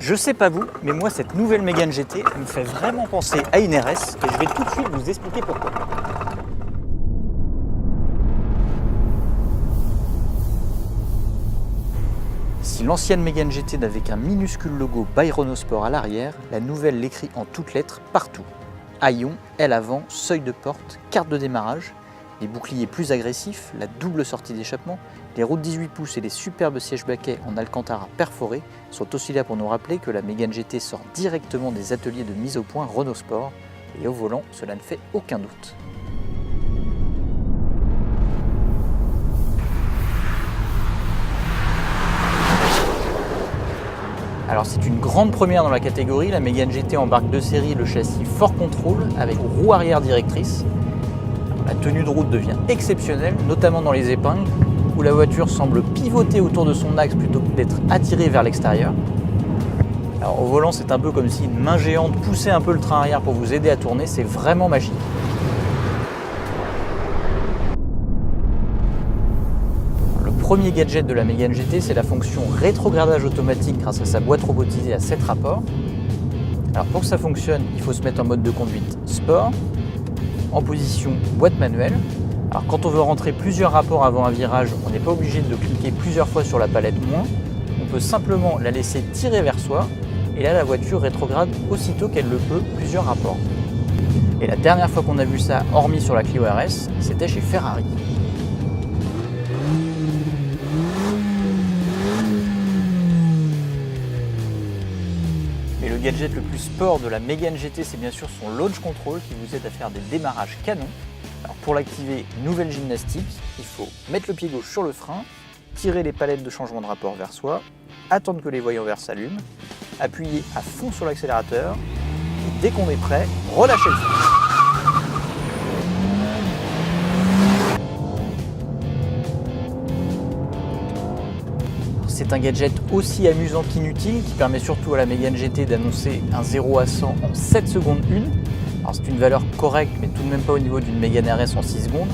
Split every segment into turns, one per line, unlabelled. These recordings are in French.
Je sais pas vous, mais moi cette nouvelle Mégane GT me fait vraiment penser à une RS et je vais tout de suite vous expliquer pourquoi. Si l'ancienne Mégane GT n'avait qu'un minuscule logo by Renault Sport à l'arrière, la nouvelle l'écrit en toutes lettres partout. Haillons, aile avant, seuil de porte, carte de démarrage, les boucliers plus agressifs, la double sortie d'échappement, les roues de 18 pouces et les superbes sièges baquets en alcantara perforés sont aussi là pour nous rappeler que la Mégane GT sort directement des ateliers de mise au point Renault Sport et au volant, cela ne fait aucun doute. Alors c'est une grande première dans la catégorie, la Mégane GT embarque de série le châssis Fort Control avec roue arrière directrice. La tenue de route devient exceptionnelle, notamment dans les épingles, où la voiture semble pivoter autour de son axe plutôt que d'être attirée vers l'extérieur. Alors au volant, c'est un peu comme si une main géante poussait un peu le train arrière pour vous aider à tourner, c'est vraiment magique. Le premier gadget de la Mégane GT, c'est la fonction rétrogradage automatique grâce à sa boîte robotisée à 7 rapports. Alors pour que ça fonctionne, il faut se mettre en mode de conduite sport, en position boîte manuelle. Alors quand on veut rentrer plusieurs rapports avant un virage, on n'est pas obligé de cliquer plusieurs fois sur la palette moins. On peut simplement la laisser tirer vers soi et là la voiture rétrograde aussitôt qu'elle le peut plusieurs rapports. Et la dernière fois qu'on a vu ça, hormis sur la Clio RS, c'était chez Ferrari. Mais le gadget le plus sport de la Mégane GT, c'est bien sûr son launch control qui vous aide à faire des démarrages canons. Alors pour l'activer, nouvelle gymnastique, il faut mettre le pied gauche sur le frein, tirer les palettes de changement de rapport vers soi, attendre que les voyants verts s'allument, appuyer à fond sur l'accélérateur, et dès qu'on est prêt, relâcher le frein. C'est un gadget aussi amusant qu'inutile qui permet surtout à la Mégane GT d'annoncer un 0 à 100 en 7 secondes 1. Alors c'est une valeur correcte mais tout de même pas au niveau d'une Mégane RS en 6 secondes.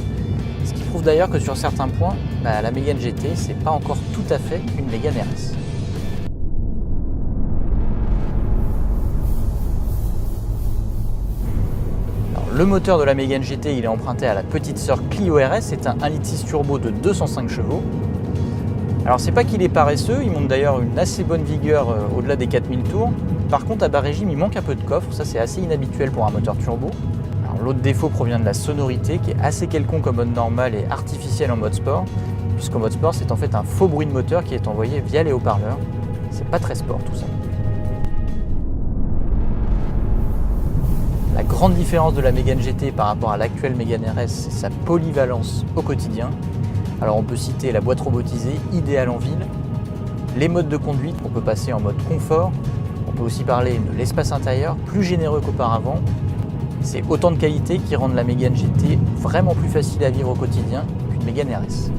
Ce qui prouve d'ailleurs que sur certains points, la Mégane GT c'est pas encore tout à fait une Mégane RS. Alors, le moteur de la Mégane GT il est emprunté à la petite sœur Clio RS, c'est un 1,6 litre turbo de 205 chevaux. Alors c'est pas qu'il est paresseux, il monte d'ailleurs une assez bonne vigueur au-delà des 4000 tours. Par contre à bas régime il manque un peu de coffre, ça c'est assez inhabituel pour un moteur turbo. L'autre défaut provient de la sonorité qui est assez quelconque en mode normal et artificielle en mode sport, puisqu'en mode sport c'est en fait un faux bruit de moteur qui est envoyé via les haut-parleurs. C'est pas très sport tout ça. La grande différence de la Mégane GT par rapport à l'actuelle Mégane RS, c'est sa polyvalence au quotidien. Alors on peut citer la boîte robotisée, idéale en ville, les modes de conduite qu'on peut passer en mode confort, on peut aussi parler de l'espace intérieur, plus généreux qu'auparavant. C'est autant de qualités qui rendent la Mégane GT vraiment plus facile à vivre au quotidien qu'une Mégane RS.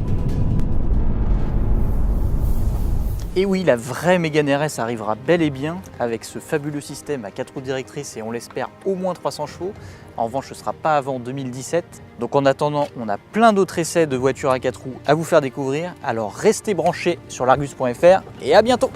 Et oui, la vraie Mégane RS arrivera bel et bien avec ce fabuleux système à 4 roues directrices et on l'espère au moins 300 chevaux. En revanche, ce ne sera pas avant 2017. Donc en attendant, on a plein d'autres essais de voitures à 4 roues à vous faire découvrir. Alors restez branchés sur l'Argus.fr et à bientôt!